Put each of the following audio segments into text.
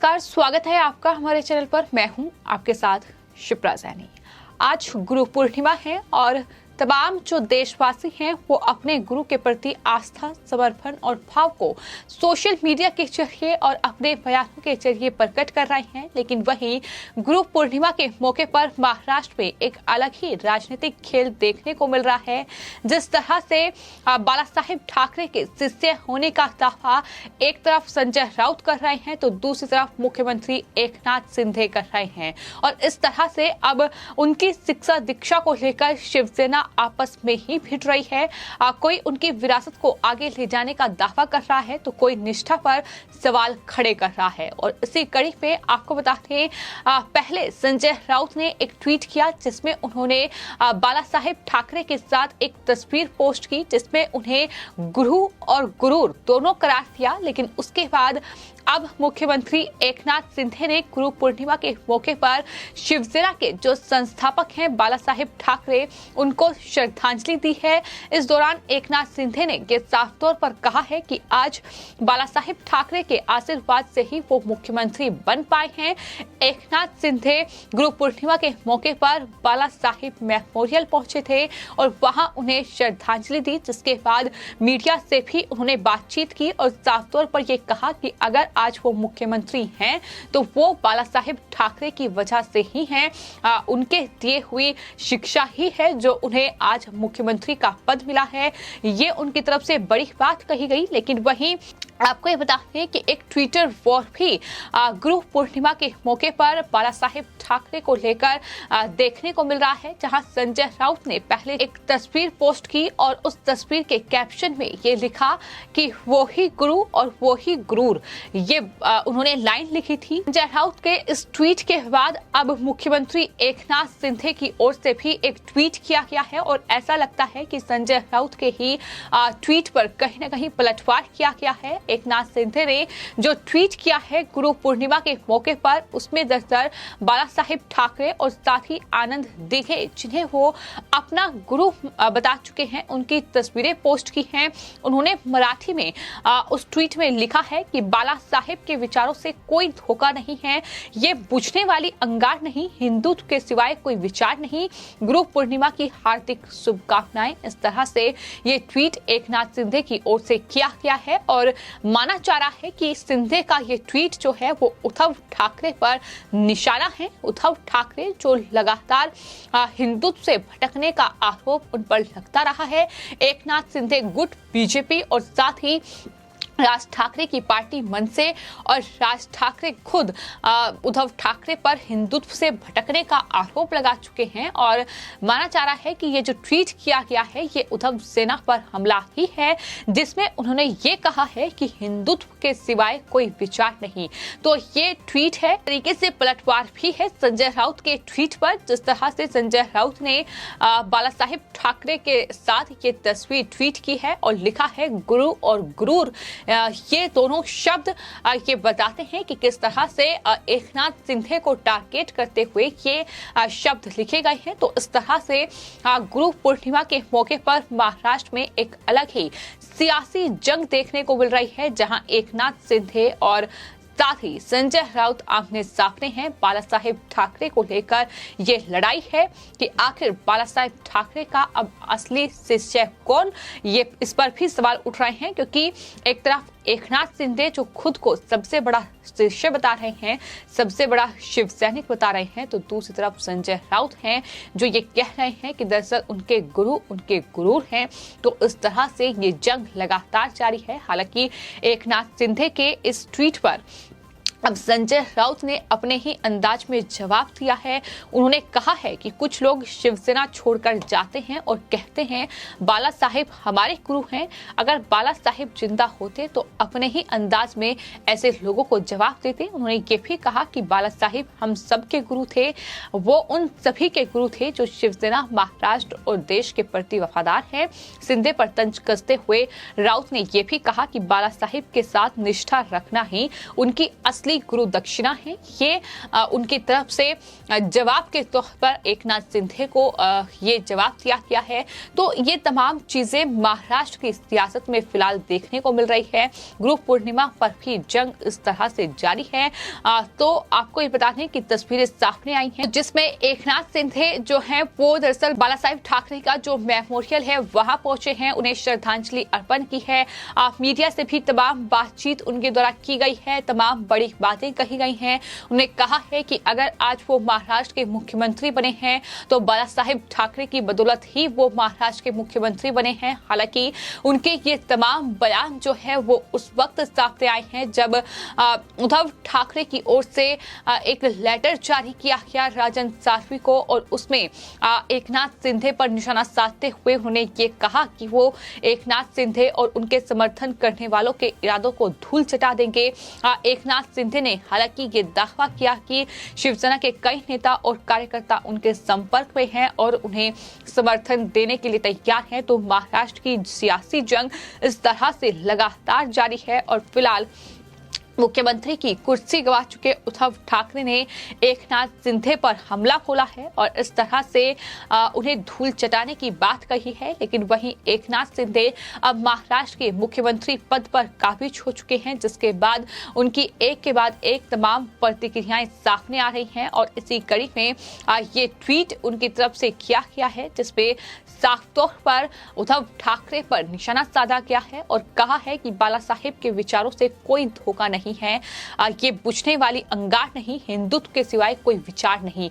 नमस्कार, स्वागत है आपका हमारे चैनल पर। मैं हूं आपके साथ शिप्रा सैनी। आज गुरु पूर्णिमा है और तमाम जो देशवासी हैं वो अपने गुरु के प्रति आस्था, समर्पण और भाव को सोशल मीडिया के जरिए और अपने बयानों के जरिए प्रकट कर रहे हैं। लेकिन वहीं गुरु पूर्णिमा के मौके पर महाराष्ट्र में एक अलग ही राजनीतिक खेल देखने को मिल रहा है। जिस तरह से बाला साहेब ठाकरे के शिष्य होने का दावा एक तरफ संजय राउत कर रहे हैं तो दूसरी तरफ मुख्यमंत्री एकनाथ शिंदे कर रहे हैं। और इस तरह से अब उनकी शिक्षा दीक्षा को लेकर शिवसेना आपस में ही भिड़ रही है। कोई उनकी विरासत को आगे ले जाने का दावा कर रहा है तो कोई निष्ठा पर सवाल खड़े कर रहा है। और इसी कड़ी में आपको बता दें, पहले संजय राउत ने एक ट्वीट किया जिसमें उन्होंने बाला साहेब ठाकरे के साथ एक तस्वीर पोस्ट की जिसमें उन्हें गुरु और गुरूर दोनों करार दिया। लेकिन उसके बाद अब मुख्यमंत्री एकनाथ शिंदे ने गुरु पूर्णिमा के मौके पर शिवसेना के जो संस्थापक हैं बाला साहेब ठाकरे उनको श्रद्धांजलि दी है। इस दौरान एकनाथ शिंदे ने ये साफ तौर पर कहा है कि आज बाला साहेब ठाकरे के आशीर्वाद से ही वो मुख्यमंत्री बन पाए हैं। एकनाथ शिंदे गुरु पूर्णिमा के मौके पर बाला साहेब मेमोरियल पहुंचे थे और वहां उन्हें श्रद्धांजलि दी, जिसके बाद मीडिया से भी उन्होंने बातचीत की और साफ तौर पर यह कहा कि अगर आज वो मुख्यमंत्री हैं तो वो बाला साहेब ठाकरे की वजह से ही हैं। उनके दिए हुई शिक्षा ही है जो उन्हें आज मुख्यमंत्री का पद मिला है। ये उनकी तरफ से बड़ी बात कही गई। लेकिन वहीं आपको ये बता दें कि एक ट्विटर वॉर भी गुरु पूर्णिमा के मौके पर बाला साहेब ठाकरे को लेकर देखने को मिल रहा है, जहां संजय राउत ने पहले एक तस्वीर पोस्ट की और उस तस्वीर के कैप्शन में ये लिखा कि वो ही गुरु और वो ही गुरूर। ये उन्होंने लाइन लिखी थी। संजय राउत के इस ट्वीट के बाद अब मुख्यमंत्री एकनाथ शिंदे की ओर से भी एक ट्वीट किया गया है और ऐसा लगता है कि संजय राउत के ही ट्वीट पर कहीं न कहीं पलटवार किया गया है। एकनाथ शिंदे ने जो ट्वीट किया है गुरु पूर्णिमा के मौके पर, उसमें दरअसल बाला साहेब ठाकरे और साथ ही आनंद दिघे जिन्हें वो अपना गुरु बता चुके हैं उनकी तस्वीरें पोस्ट की हैं। उन्होंने मराठी में उस ट्वीट में लिखा है कि बाला साहेब के विचारों से कोई धोखा नहीं है, ये बुझने वाली अंगार नहीं, हिंदुत्व के सिवाय कोई विचार नहीं, गुरु पूर्णिमा की हार्दिक शुभकामनाएं। इस तरह से ये ट्वीट एकनाथ शिंदे की ओर से किया गया है और माना जा रहा है कि शिंदे का ये ट्वीट जो है वो उद्धव ठाकरे पर निशाना है। उद्धव ठाकरे जो लगातार हिंदुत्व से भटकने का आरोप उन पर लगता रहा है। एकनाथ शिंदे गुट बीजेपी और साथ ही राज ठाकरे की पार्टी मनसे और राज ठाकरे खुद उद्धव ठाकरे पर हिंदुत्व से भटकने का आरोप लगा चुके हैं और माना जा रहा है कि ये जो ट्वीट किया गया है ये उद्धव सेना पर हमला ही है, जिसमें उन्होंने ये कहा है कि हिंदुत्व के सिवाय कोई विचार नहीं। तो ये ट्वीट है तरीके से पलटवार भी है संजय राउत के ट्वीट पर। जिस तरह से संजय राउत ने बाला साहेब ठाकरे के साथ ये तस्वीर ट्वीट की है और लिखा है गुरु और गुरूर। ये दोनों शब्द ये बताते हैं कि किस तरह से एकनाथ शिंदे को टारगेट करते हुए ये शब्द लिखे गए हैं। तो इस तरह से गुरु पूर्णिमा के मौके पर महाराष्ट्र में एक अलग ही सियासी जंग देखने को मिल रही है, जहां एकनाथ शिंदे और साथ ही संजय राउत आमने सामने हैं। बाला साहेब ठाकरे को लेकर ये लड़ाई है कि आखिर बाला साहेब ठाकरे का अब असली शिष्य कौन, ये इस पर भी सवाल उठ रहे हैं। क्योंकि एक तरफ एकनाथ शिंदे जो खुद को सबसे बड़ा शिष्य बता रहे हैं, सबसे बड़ा शिव सैनिक बता रहे हैं, तो दूसरी तरफ संजय राउत हैं जो ये कह रहे हैं कि दरअसल उनके गुरु उनके गुरूर हैं। तो इस तरह से ये जंग लगातार जारी है। हालांकि एकनाथ शिंदे के इस ट्वीट पर अब संजय राउत ने अपने ही अंदाज में जवाब दिया है। उन्होंने कहा है कि कुछ लोग शिवसेना छोड़कर जाते हैं और कहते हैं बाला साहेब हमारे गुरु हैं। अगर बाला साहेब जिंदा होते तो अपने ही अंदाज में ऐसे लोगों को जवाब देते। उन्होंने ये भी कहा कि बाला साहेब हम सबके गुरु थे, वो उन सभी के गुरु थे जो शिवसेना महाराष्ट्र और देश के प्रति वफादार हैं। शिंदे पर तंज कसते हुए राउत ने ये भी कहा कि बाला साहेब के साथ निष्ठा रखना ही उनकी असली असली गुरु दक्षिणा है, ये उनकी तरफ से जवाब के तौर पर एकनाथ शिंदे को ये जवाब दिया गया है। तो ये तमाम चीजें महाराष्ट्र की सियासत में फिलहाल देखने को मिल रही है। गुरु पूर्णिमा पर भी जंग इस तरह से जारी है। तो आपको ये बता दें कि तस्वीरें सामने आई हैं जिसमें एकनाथ शिंदे जो है वो दरअसल बाला साहेब ठाकरे का जो मेमोरियल है वहां पहुंचे हैं, उन्हें श्रद्धांजलि अर्पण की है। मीडिया से भी तमाम बातचीत उनके द्वारा की गई है, तमाम बड़ी बातें कही गई हैं। उन्हें कहा है कि अगर आज वो महाराष्ट्र के मुख्यमंत्री बने हैं तो बाला साहेब ठाकरे की बदौलत ही वो महाराष्ट्र के मुख्यमंत्री बने हैं। हालांकि उनके ये तमाम बयान जो है वो उस वक्त सामने आए हैं जब उद्धव ठाकरे की ओर से एक लेटर जारी किया गया राजन साध्वी को, और उसमें एकनाथ शिंदे पर निशाना साधते हुए उन्होंने ये कहा कि वो एकनाथ शिंदे और उनके समर्थन करने वालों के इरादों को धूल चटा देंगे। एकनाथ शिंदे ने हालांकि ये दावा किया कि शिवसेना के कई नेता और कार्यकर्ता उनके संपर्क में हैं और उन्हें समर्थन देने के लिए तैयार हैं। तो महाराष्ट्र की सियासी जंग इस तरह से लगातार जारी है और फिलहाल मुख्यमंत्री की कुर्सी गंवा चुके उद्धव ठाकरे ने एकनाथ शिंदे पर हमला खोला है और इस तरह से उन्हें धूल चटाने की बात कही है। लेकिन वहीं एकनाथ शिंदे अब महाराष्ट्र के मुख्यमंत्री पद पर काबिज हो चुके हैं, जिसके बाद उनकी एक के बाद एक तमाम प्रतिक्रियाएं सामने आ रही हैं और इसी कड़ी में ये ट्वीट उनकी तरफ से किया गया है जिसपे साफ तौर पर उद्धव ठाकरे पर निशाना साधा गया है और कहा है कि बाला साहेब के विचारों से कोई धोखा नहीं है, ये बुझने वाली अंगार नहीं, हिंदुत्व के सिवाय कोई विचार नहीं।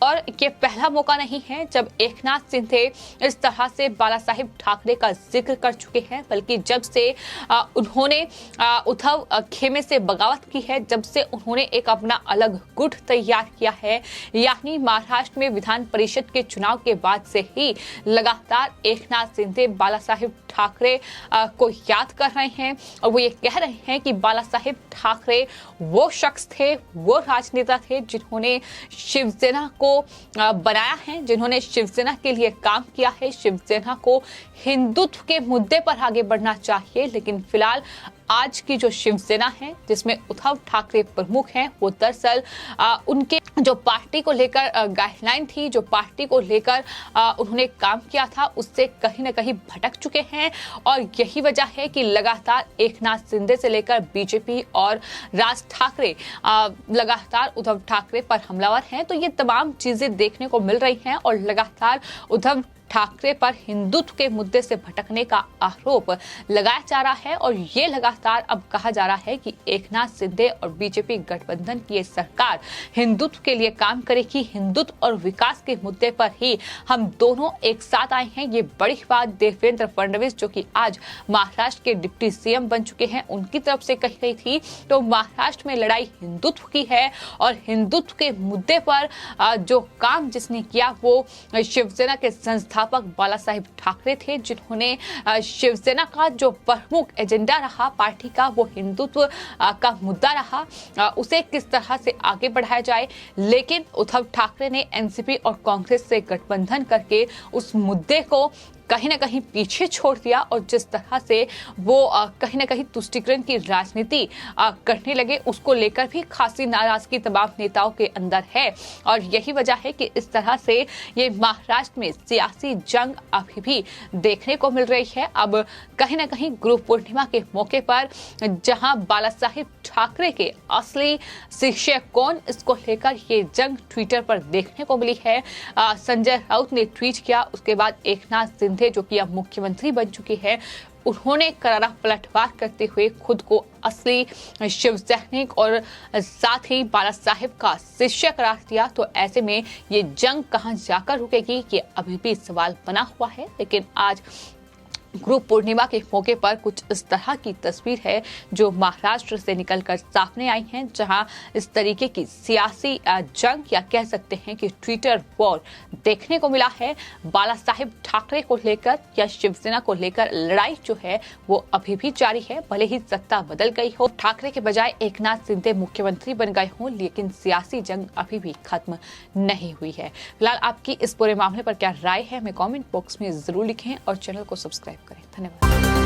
और ये पहला मौका नहीं है जब एकनाथ शिंदे इस तरह से बाला साहेब ठाकरे का जिक्र कर चुके हैं, बल्कि जब से उन्होंने उद्धव खेमे से बगावत की है, जब से उन्होंने एक अपना अलग गुट तैयार किया है, यानी महाराष्ट्र में विधान परिषद के चुनाव के बाद से ही लगातार एकनाथ शिंदे बाला साहेब ठाकरे को याद कर रहे हैं और वो ये कह रहे हैं कि बाला साहेब ठाकरे वो शख्स थे, वो राजनेता थे जिन्होंने शिवसेना को बनाया है, जिन्होंने शिवसेना के लिए काम किया है। शिवसेना को हिंदुत्व के मुद्दे पर आगे बढ़ना चाहिए, लेकिन फिलहाल आज की जो शिवसेना है जिसमें उद्धव ठाकरे प्रमुख हैं, वो दरअसल उनके जो पार्टी को लेकर गाइडलाइन थी, जो पार्टी को लेकर उन्होंने काम किया था, उससे कहीं ना कहीं भटक चुके हैं और यही वजह है कि लगातार एकनाथ शिंदे से लेकर बीजेपी और राज ठाकरे लगातार उद्धव ठाकरे पर हमलावर हैं। तो ये तमाम चीजें देखने को मिल रही हैं और लगातार उद्धव ठाकरे पर हिंदुत्व के मुद्दे से भटकने का आरोप लगाया जा रहा है और ये लगातार अब कहा जा रहा है कि एकनाथ शिंदे और बीजेपी गठबंधन की ये सरकार हिंदुत्व के लिए काम करेगी, हिंदुत्व और विकास के मुद्दे पर ही हम दोनों एक साथ आए हैं। ये बड़ी बात देवेंद्र फडणवीस जो कि आज महाराष्ट्र के डिप्टी सीएम बन चुके हैं, उनकी तरफ से कही गई थी। तो महाराष्ट्र में लड़ाई हिंदुत्व की है और हिंदुत्व के मुद्दे पर जो काम जिसने किया वो शिवसेना के संस्थापक बाला साहेब ठाकरे थे, जिन्होंने शिवसेना का जो प्रमुख एजेंडा रहा पार्टी का, वो हिंदुत्व का मुद्दा रहा, उसे किस तरह से आगे बढ़ाया जाए। लेकिन उद्धव ठाकरे ने एनसीपी और कांग्रेस से गठबंधन करके उस मुद्दे को कहीं ना कहीं पीछे छोड़ दिया और जिस तरह से वो कहीं ना कहीं तुष्टीकरण की राजनीति करने लगे, उसको लेकर भी खासी नाराजगी तमाम नेताओं के अंदर है और यही वजह है कि इस तरह से ये महाराष्ट्र में सियासी जंग अभी भी देखने को मिल रही है। अब कहीं ना कहीं गुरु पूर्णिमा के मौके पर जहां बाला साहेब ठाकरे के असली शिष्य कौन, इसको लेकर ये जंग ट्विटर पर देखने को मिली है। संजय राउत ने ट्वीट किया, उसके बाद एकनाथ शिंदे जो कि अब मुख्यमंत्री बन चुके हैं, उन्होंने करारा पलटवार करते हुए खुद को असली शिव सैनिक और साथ ही बाला साहेब का शिष्य करार दिया। तो ऐसे में ये जंग कहां जाकर रुकेगी, ये अभी भी सवाल बना हुआ है। लेकिन आज गुरु पूर्णिमा के मौके पर कुछ इस तरह की तस्वीर है जो महाराष्ट्र से निकलकर सामने आई है, जहां इस तरीके की सियासी जंग या कह सकते हैं कि ट्विटर वॉर देखने को मिला है। बाला साहेब ठाकरे को लेकर या शिवसेना को लेकर लड़ाई जो है वो अभी भी जारी है। भले ही सत्ता बदल गई हो, ठाकरे के बजाय एकनाथ शिंदे मुख्यमंत्री बन गए हों, लेकिन सियासी जंग अभी भी खत्म नहीं हुई है। फिलहाल आपकी इस पूरे मामले पर क्या राय है, हमें कमेंट बॉक्स में जरूर लिखें और चैनल को सब्सक्राइब करें। धन्यवाद।